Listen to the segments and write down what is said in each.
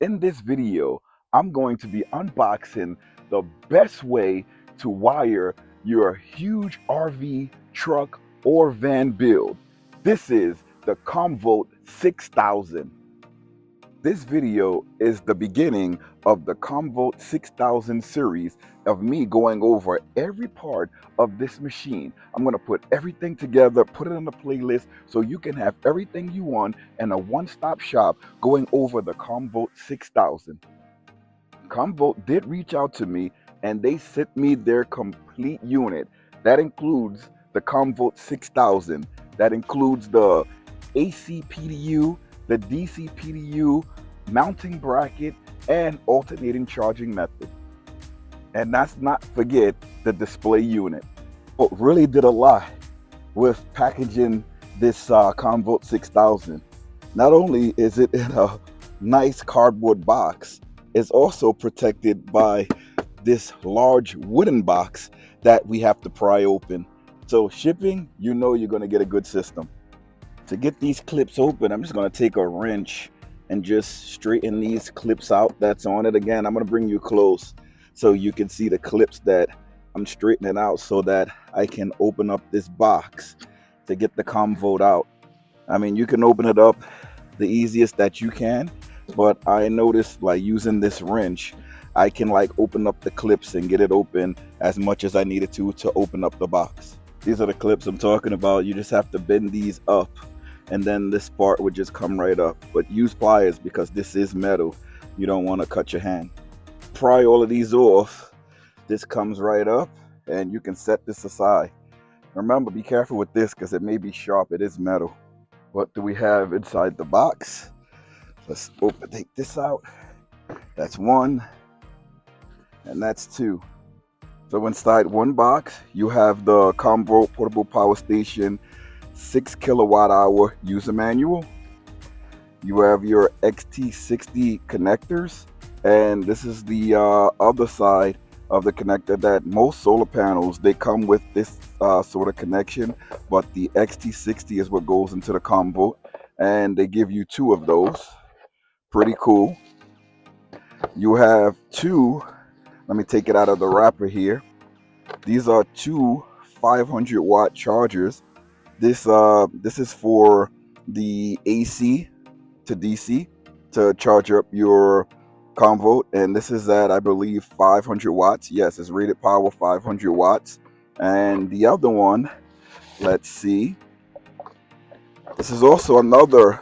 In this video, I'm going to be unboxing the best way to wire your huge RV, truck, or van build. This is the Comvolt 6000. This video is the beginning of the Comvolt 6000 series of me going over every part of this machine. I'm going to put everything together, put it in a playlist so you can have everything you want in a one-stop shop going over the Comvolt 6000. Comvolt did reach out to me and they sent me their complete unit. That includes the Comvolt 6000. That includes the AC PDU, the DC PDU, mounting bracket, and alternating charging method. And that's not forget the display unit. But really did a lot with packaging this Comvolt 6000. Not only is it in a nice cardboard box, it's also protected by this large wooden box that we have to pry open. So shipping, you know you're going to get a good system. To get these clips open, I'm just going to take a wrench and just straighten these clips out that's on it. Again, I'm going to bring you close so you can see the clips that I'm straightening out so that I can open up this box to get the Comvolt out. I mean, you can open it up the easiest that you can, but I noticed like using this wrench, I can like open up the clips and get it open as much as I needed to open up the box. These are the clips I'm talking about. You just have to bend these up and then this part would just come right up. But use pliers because this is metal. You don't want to cut your hand. Pry all of these off. This comes right up and you can set this aside. Remember, be careful with this because it may be sharp. It is metal. What do we have inside the box? Let's take this out. That's one, and that's two. So inside one box, you have the Comvolt portable power station 6 kilowatt hour user manual. You have your XT60 connectors, and this is the other side of the connector that most solar panels, they come with this sort of connection, but the XT60 is what goes into the Comvolt, and they give you two of those. Pretty cool. You have two, let me take it out of the wrapper here. These are two 500 watt chargers. This is for the AC to DC to charge up your Comvolt, and this is at I believe 500 watts. Yes, it's rated power 500 watts. And the other one, let's see, this is also another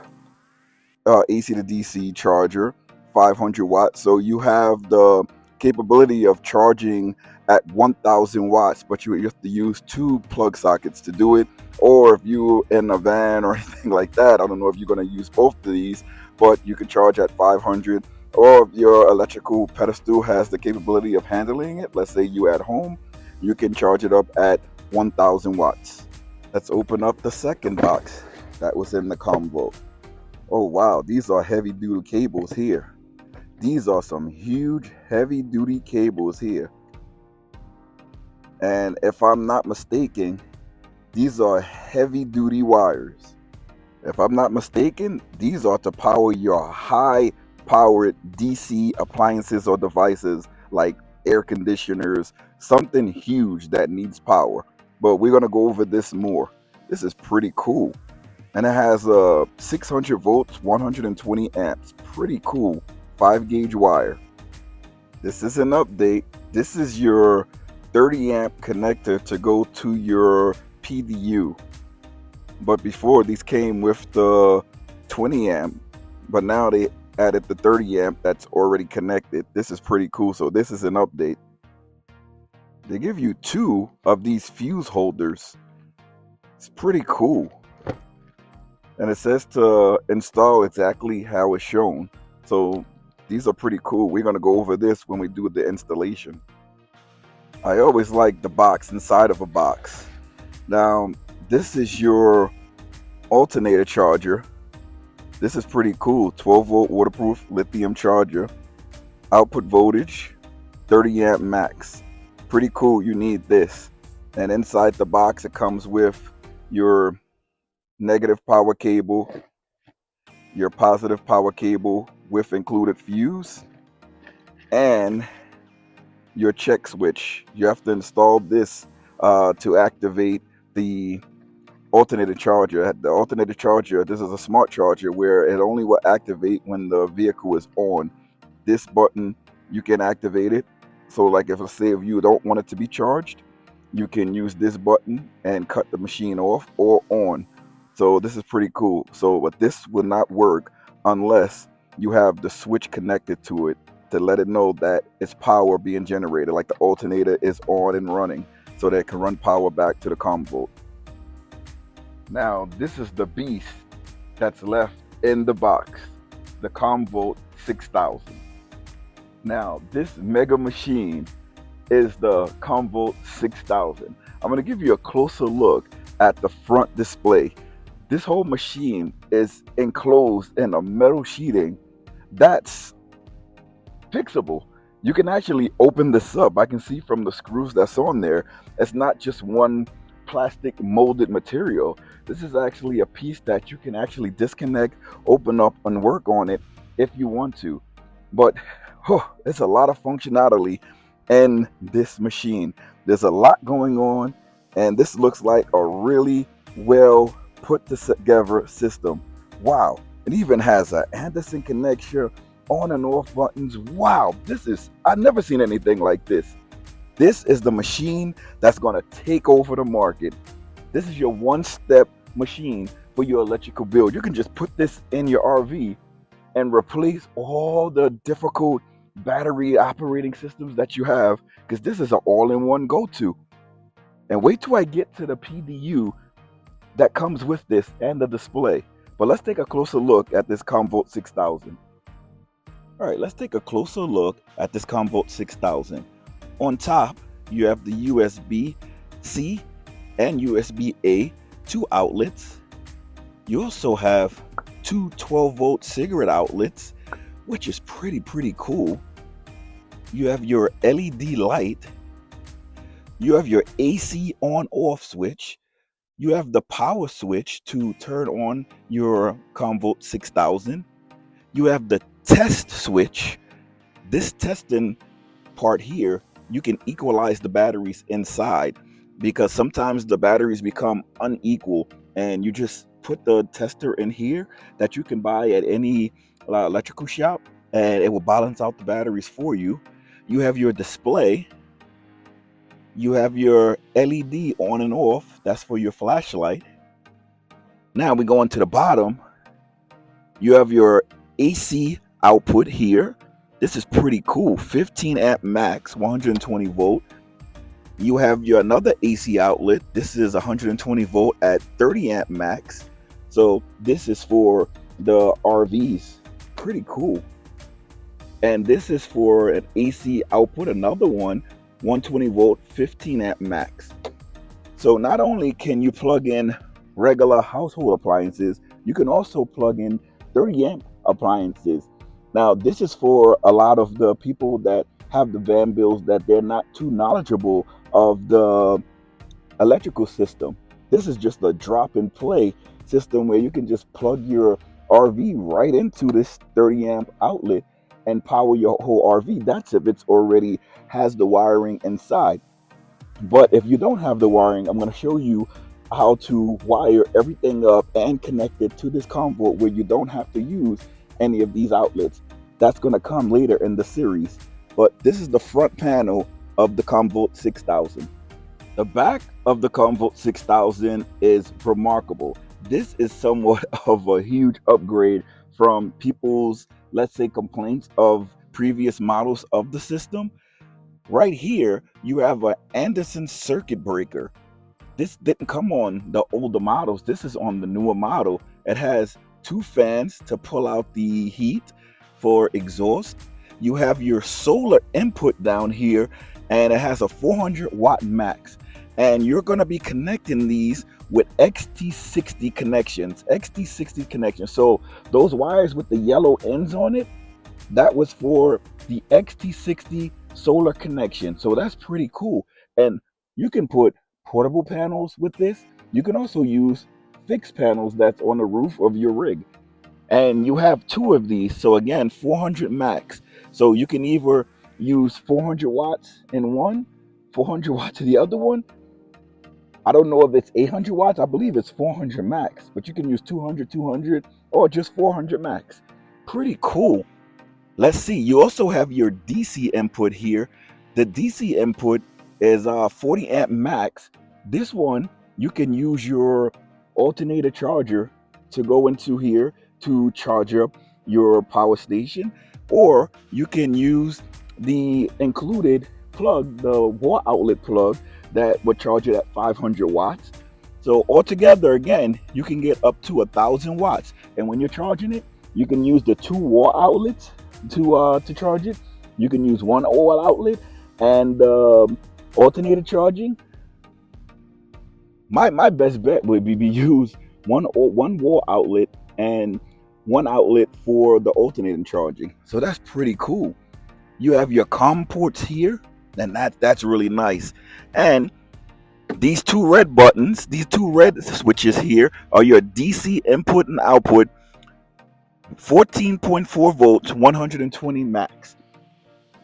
AC to DC charger, 500 watts. So you have the capability of charging at 1000 watts, but you have to use two plug sockets to do it. Or if you're in a van or anything like that, I don't know if you're going to use both of these, but you can charge at 500. Or if your electrical pedestal has the capability of handling it, let's say you at home, you can charge it up at 1000 watts. Let's open up the second box that was in the Comvolt. Oh wow, these are heavy duty cables here. These are some huge heavy duty cables here. And if I'm not mistaken, these are heavy duty wires. If I'm not mistaken, these are to power your high powered DC appliances or devices like air conditioners, something huge that needs power. But we're going to go over this more. This is pretty cool. And it has 600 volts, 120 amps. Pretty cool. 5 gauge wire. This is an update. This is your 30 amp connector to go to your PDU. But before, these came with the 20 amp, but now they added the 30 amp that's already connected. This is pretty cool. So this is an update. They give you two of these fuse holders. It's pretty cool. And it says to install exactly how it's shown. So these are pretty cool. We're going to go over this when we do the installation. I always like the box inside of a box. Now, this is your alternator charger. This is pretty cool. 12 volt waterproof lithium charger. Output voltage, 30 amp max. Pretty cool. You need this. And inside the box, it comes with your negative power cable, your positive power cable with included fuse, and your check switch. You have to install this to activate the alternator charger. The alternator charger, this is a smart charger where it only will activate when the vehicle is on. This button, you can activate it. So like if let's say if you don't want it to be charged, you can use this button and cut the machine off or on. So this is pretty cool. So but this will not work unless you have the switch connected to it to let it know that it's power being generated, like the alternator is on and running, so that it can run power back to the Comvolt. Now this is the beast that's left in the box, the Comvolt 6000. Now, this mega machine is the Comvolt 6000. I'm going to give you a closer look at the front display. This whole machine is enclosed in a metal sheeting that's fixable. You can actually open this up. I can see from the screws that's on there, it's not just one plastic molded material. This is actually a piece that you can actually disconnect, open up, and work on it if you want to. But it's a lot of functionality in this machine. There's a lot going on, and this looks like a really well put together system. Wow, it even has an Anderson connection, on and off buttons. Wow, I've never seen anything like this. This is the machine that's going to take over the market. This is your one-step machine for your electrical build. You can just put this in your RV and replace all the difficult battery operating systems that you have, because this is an all-in-one go-to. And wait till I get to the PDU that comes with this and the display. But let's take a closer look at this Comvolt 6000. All right, let's take a closer look at this Comvolt 6000. On top, you have the USB-C and USB-A, two outlets. You also have two 12-volt cigarette outlets, which is pretty cool. You have your LED light. You have your AC on-off switch. You have the power switch to turn on your Comvolt 6000. You have the test switch. This testing part here, you can equalize the batteries inside, because sometimes the batteries become unequal, and you just put the tester in here that you can buy at any electrical shop, and it will balance out the batteries for you. You have your display. You have your LED on and off. That's for your flashlight. Now we go into the bottom. You have your AC output here. This is pretty cool. 15 amp max, 120 volt. You have your another AC outlet. This is 120 volt at 30 amp max. So this is for the RVs. Pretty cool. And this is for an AC output, another one, 120 volt, 15 amp max. So not only can you plug in regular household appliances, you can also plug in 30 amp appliances. Now, this is for a lot of the people that have the van bills that they're not too knowledgeable of the electrical system. This is just a drop and play system where you can just plug your RV right into this 30 amp outlet and power your whole RV. That's if it's already has the wiring inside. But if you don't have the wiring, I'm going to show you how to wire everything up and connect it to this Comvolt where you don't have to use any of these outlets. That's going to come later in the series. But this is the front panel of the Comvolt 6000. The back of the Comvolt 6000 is remarkable. This is somewhat of a huge upgrade from people's, let's say, complaints of previous models of the system. Right here, you have an Anderson circuit breaker. This didn't come on the older models. This is on the newer model. It has two fans to pull out the heat for exhaust. You have your solar input down here, and it has a 400 watt max. And you're going to be connecting these with XT60 connections. XT60 connections. So those wires with the yellow ends on it, that was for the XT60 solar connection. So that's pretty cool. And you can put portable panels with this. You can also use fixed panels that's on the roof of your rig. And you have two of these, so again 400 max. So you can either use 400 watts in one, 400 watts in the other one. I don't know if it's 800 watts. I believe it's 400 max, but you can use 200, 200, or just 400 max. Pretty cool. Let's see. You also have your DC input here. The DC input is 40 amp max. This one, you can use your alternator charger to go into here to charge up your power station, or you can use the included plug, the wall outlet plug that would charge it at 500 watts. So altogether, again, you can get up to 1,000 watts. And when you're charging it, you can use the two wall outlets to charge it. You can use one wall outlet and alternator charging. My best bet would be to use one wall outlet and one outlet for the alternating charging. So that's pretty cool. You have your COM ports here, and that's really nice. And these two red buttons, these two red switches here, are your DC input and output. 14.4 volts, 120 max.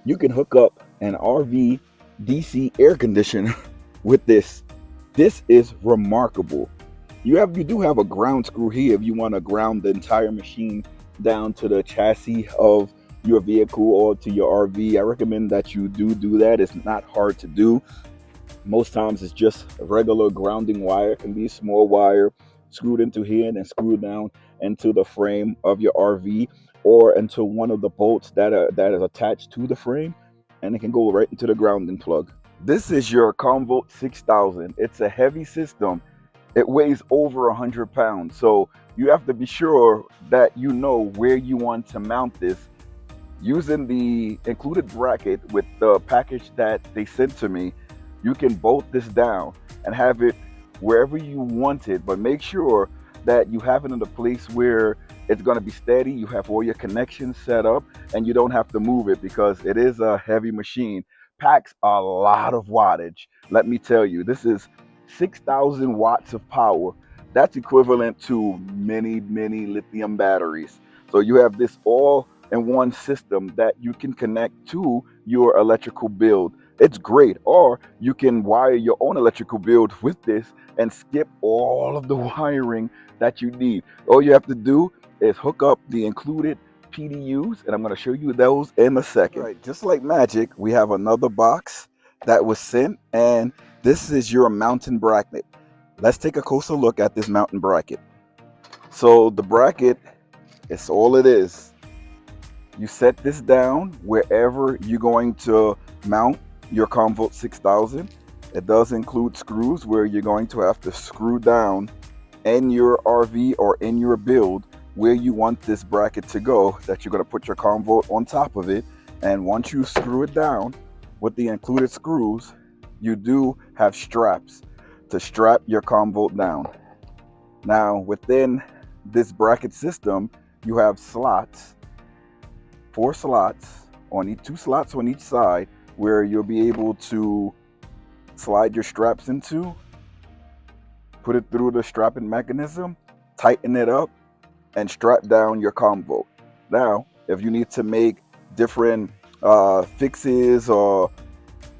You can hook up an RV DC air conditioner with this. This is remarkable. You do have a ground screw here if you want to ground the entire machine down to the chassis of your vehicle or to your RV. I recommend that you do that. It's not hard to do. Most times it's just a regular grounding wire. It can be a small wire screwed into here and then screwed down into the frame of your RV or into one of the bolts that is attached to the frame, and it can go right into the grounding plug. This is your Comvolt 6000. It's a heavy system. It weighs over 100 pounds, so you have to be sure that you know where you want to mount this. Using the included bracket with the package that they sent to me, you can bolt this down and have it wherever you want it, but make sure that you have it in a place where it's going to be steady. You have all your connections set up and you don't have to move it because it is a heavy machine. Packs a lot of wattage. Let me tell you, this is 6,000 watts of power. That's equivalent to many lithium batteries. So you have this all in one system that you can connect to your electrical build. It's great. Or you can wire your own electrical build with this and skip all of the wiring that you need. All you have to do is hook up the included PDUs, and I'm going to show you those in a second. All right, just like magic, we have another box that was sent, and this is your mountain bracket. Let's take a closer look at this mountain bracket. So the bracket is all it is. You set this down wherever you're going to mount your Comvolt 6000. It does include screws where you're going to have to screw down in your RV or in your build where you want this bracket to go, that you're going to put your Comvolt on top of it. And once you screw it down with the included screws, you do have straps to strap your Comvolt down. Now within this bracket system, you have slots, 4 slots on each, 2 slots on each side, where you'll be able to slide your straps into, put it through the strapping mechanism, tighten it up, and strap down your Comvolt. Now, if you need to make different fixes or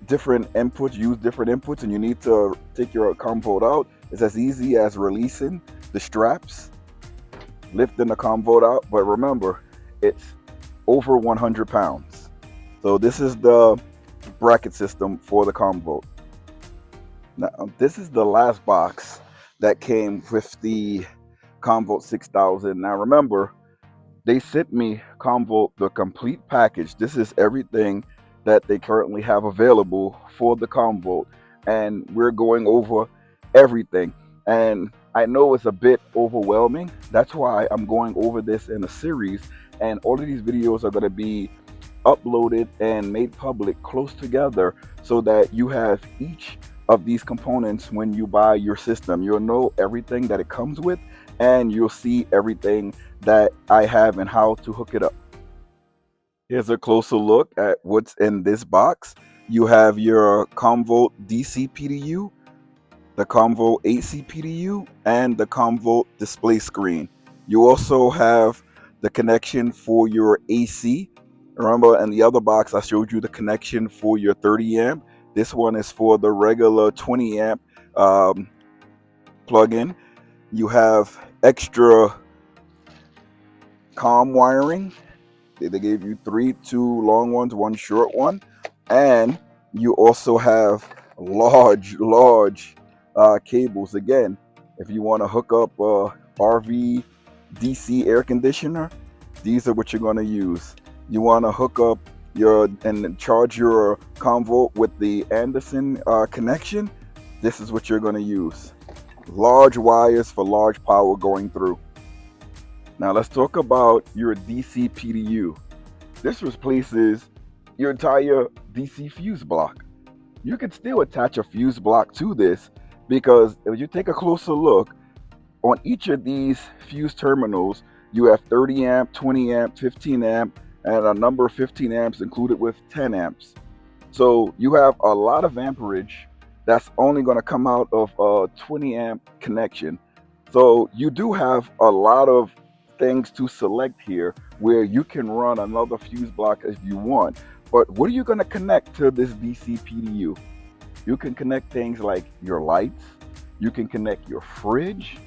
different inputs, use different inputs, and you need to take your Comvolt out, it's as easy as releasing the straps, lifting the Comvolt out. But remember, it's over 100 pounds. So this is the bracket system for the Comvolt. Now, this is the last box that came with the Comvolt 6000. Now remember, they sent me Comvolt, the complete package. This is everything that they currently have available for the Comvolt, and we're going over everything. And I know it's a bit overwhelming. That's why I'm going over this in a series, and all of these videos are going to be uploaded and made public close together so that you have each of these components when you buy your system. You'll know everything that it comes with, and you'll see everything that I have and how to hook it up. Here's a closer look at what's in this box. You have your Comvolt DC PDU, the Comvolt AC PDU, and the Comvolt display screen. You also have the connection for your AC. Remember, in the other box, I showed you the connection for your 30 amp. This one is for the regular 20 amp um, plug-in. You have extra COM wiring. They gave you three, two long ones, one short one, and you also have large cables. Again, if you want to hook up a RV DC air conditioner, these are what you're going to use. You want to hook up your and charge your Comvolt with the Anderson connection. This is what you're going to use. Large wires for large power going through. Now let's talk about your DC PDU. This replaces your entire DC fuse block. You can still attach a fuse block to this because if you take a closer look, on each of these fuse terminals, you have 30 amp, 20 amp, 15 amp, and a number of 15 amps included with 10 amps. So you have a lot of amperage that's only going to come out of a 20 amp connection. So you do have a lot of things to select here where you can run another fuse block if you want. But what are you going to connect to this DC PDU? You can connect things like your lights, you can connect your fridge,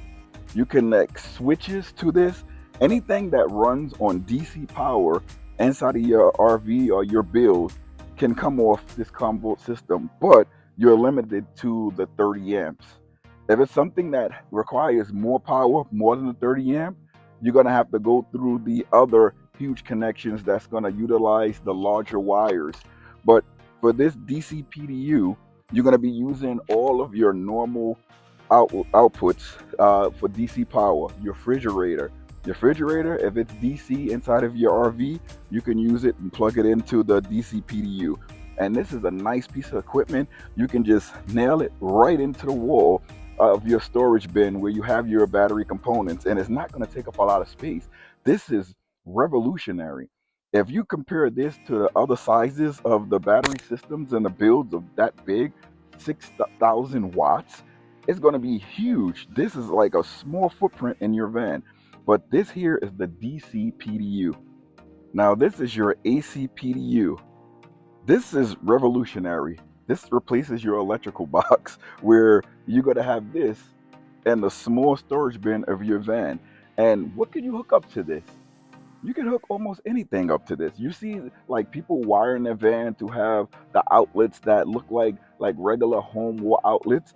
you connect switches to this. Anything that runs on DC power inside of your RV or your build can come off this Comvolt system, but you're limited to the 30 amps. If it's something that requires more power, more than the 30 amp, you're going to have to go through the other huge connections that's going to utilize the larger wires. But for this DC PDU, you're going to be using all of your normal outputs for DC power. Your refrigerator, if it's DC inside of your RV, you can use it and plug it into the DC PDU. And this is a nice piece of equipment. You can just nail it right into the wall of your storage bin where you have your battery components, and it's not going to take up a lot of space. This is revolutionary. If you compare this to the other sizes of the battery systems and the builds of that big, 6,000 watts, it's going to be huge. This is like a small footprint in your van. But this here is the DC PDU. Now, this is your AC PDU. This is revolutionary. This replaces your electrical box where you're going to have this and the small storage bin of your van. And what can you hook up to this? You can hook almost anything up to this. You see like people wiring their van to have the outlets that look like regular home wall outlets.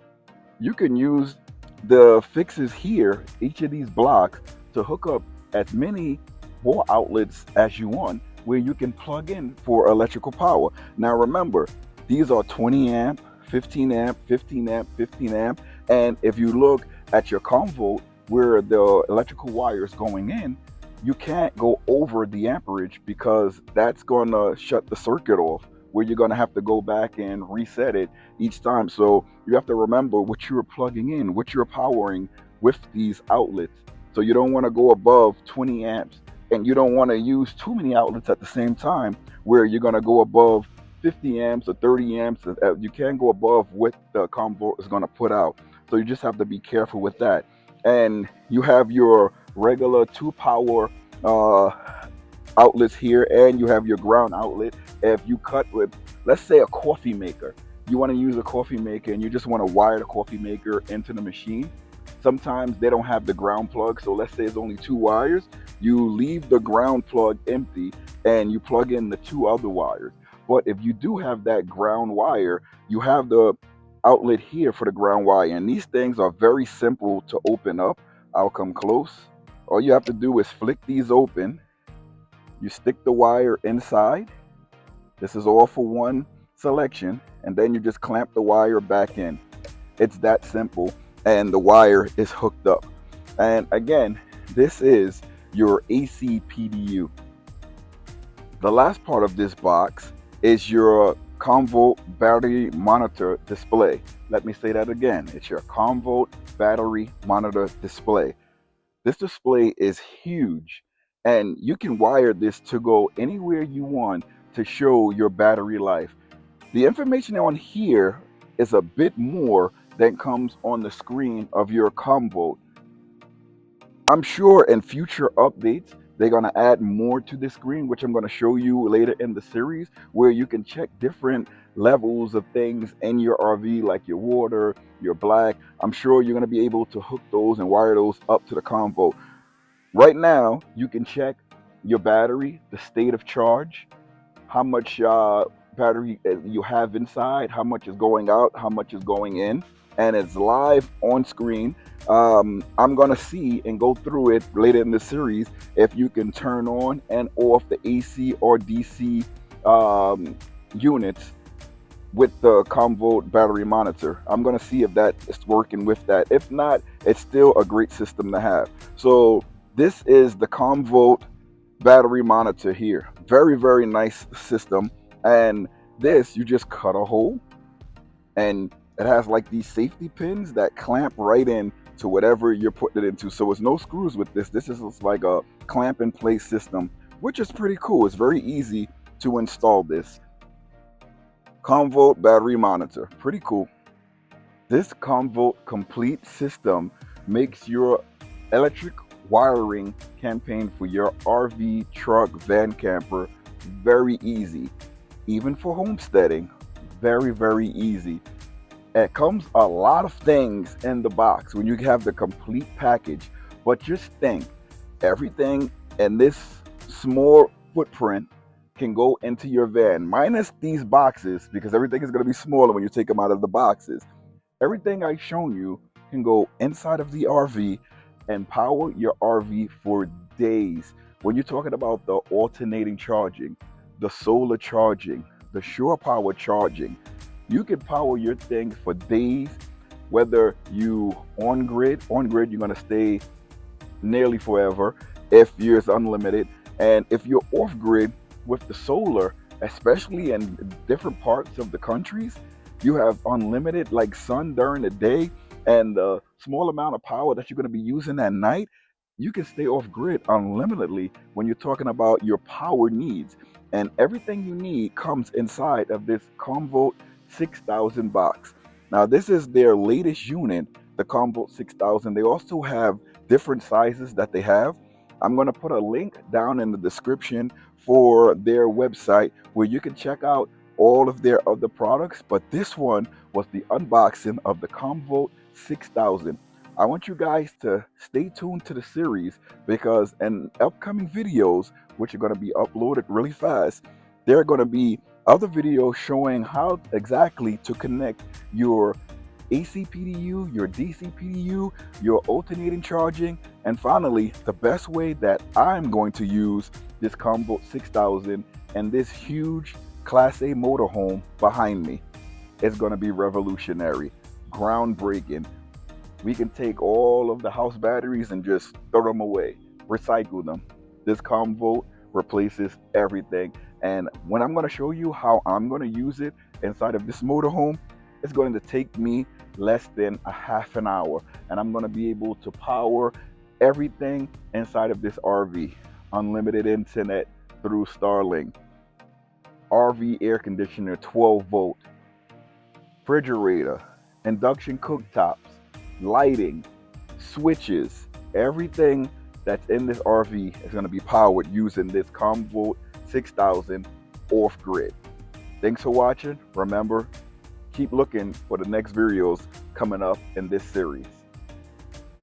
You can use the fixes here, each of these blocks, to hook up as many wall outlets as you want where you can plug in for electrical power. Now remember, these are 20 amp, 15 amp, 15 amp, 15 amp. And if you look at your Comvolt where the electrical wire is going in, you can't go over the amperage because that's going to shut the circuit off where you're going to have to go back and reset it each time. So you have to remember what you're plugging in, what you're powering with these outlets. So you don't want to go above 20 amps and you don't want to use too many outlets at the same time where you're going to go above 50 amps or 30 amps. You can't go above what the Comvolt is going to put out. So you just have to be careful with that. And you have your regular 2 power uh, outlets here, and you have your ground outlet. If you cut with, let's say, a coffee maker, you want to use a coffee maker and you just want to wire the coffee maker into the machine. Sometimes they don't have the ground plug, so let's say it's only 2 wires. You leave the ground plug empty and you plug in the 2 other wires. But if you do have that ground wire, you have the outlet here for the ground wire. And these things are very simple to open up. I'll come close. All you have to do is flick these open. You stick the wire inside. This is all for one selection. And then you just clamp the wire back in. It's that simple. And the wire is hooked up. And again, this is your AC PDU. The last part of this box is your Comvolt battery monitor display. Let me say that again. It's your Comvolt battery monitor display. This display is huge and you can wire this to go anywhere you want to show your battery life. The information on here is a bit more than comes on the screen of your Comvolt. I'm sure in future updates, They're going to add more to this screen, which I'm going to show you later in the series, where you can check different levels of things in your RV, like your water, your black. I'm sure you're going to be able to hook those and wire those up to the Comvolt. Right now, you can check your battery, the state of charge, how much battery you have inside, how much is going out, how much is going in, and it's live on screen. I'm gonna see and go through it later in the series if you can turn on and off the AC or DC um, units with the Comvolt battery monitor. I'm gonna see if that is working with that. If not, it's still a great system to have. So this is the Comvolt battery monitor here. Very, very nice system. And this, you just cut a hole, and it has like these safety pins that clamp right in to whatever you're putting it into. So it's no screws with this. This is like a clamp in place system, which is pretty cool. It's very easy to install this. Comvolt battery monitor, pretty cool. This Comvolt complete system makes your electric wiring campaign for your RV, truck, van, camper very easy. Even for homesteading, very, very easy. It comes a lot of things in the box when you have the complete package, but just think, everything in this small footprint can go into your van, minus these boxes, because everything is going to be smaller when you take them out of the boxes. Everything I've shown you can go inside of the RV and power your RV for days. When you're talking about the alternating charging, the solar charging, the shore power charging, you can power your thing for days. Whether you on grid, you're going to stay nearly forever if yours unlimited. And if you're off grid with the solar, especially in different parts of the countries, you have unlimited like sun during the day, and the small amount of power that you're going to be using at night, you can stay off grid unlimitedly when you're talking about your power needs. And everything you need comes inside of this Comvolt 6000 box. Now, this is their latest unit, the Comvolt 6000. They also have different sizes that they have. I'm going to put a link down in the description for their website where you can check out all of their other products, but this one was the unboxing of the Comvolt 6000. I want you guys to stay tuned to the series, because in upcoming videos, which are going to be uploaded really fast, there are going to be other videos showing how exactly to connect your AC PDU, your DC PDU, your alternating charging, and finally, the best way that I'm going to use this Comvolt 6000 and this huge Class A motorhome behind me. It's going to be revolutionary, groundbreaking. We can take all of the house batteries and just throw them away, recycle them. This Comvolt replaces everything. And when I'm going to show you how I'm going to use it inside of this motorhome, it's going to take me less than a half an hour. And I'm going to be able to power everything inside of this RV. Unlimited internet through Starlink, RV air conditioner 12 volt, refrigerator, induction cooktops, lighting, switches, everything that's in this RV is going to be powered using this Comvolt 6000 off grid. Thanks for watching. Remember, keep looking for the next videos coming up in this series.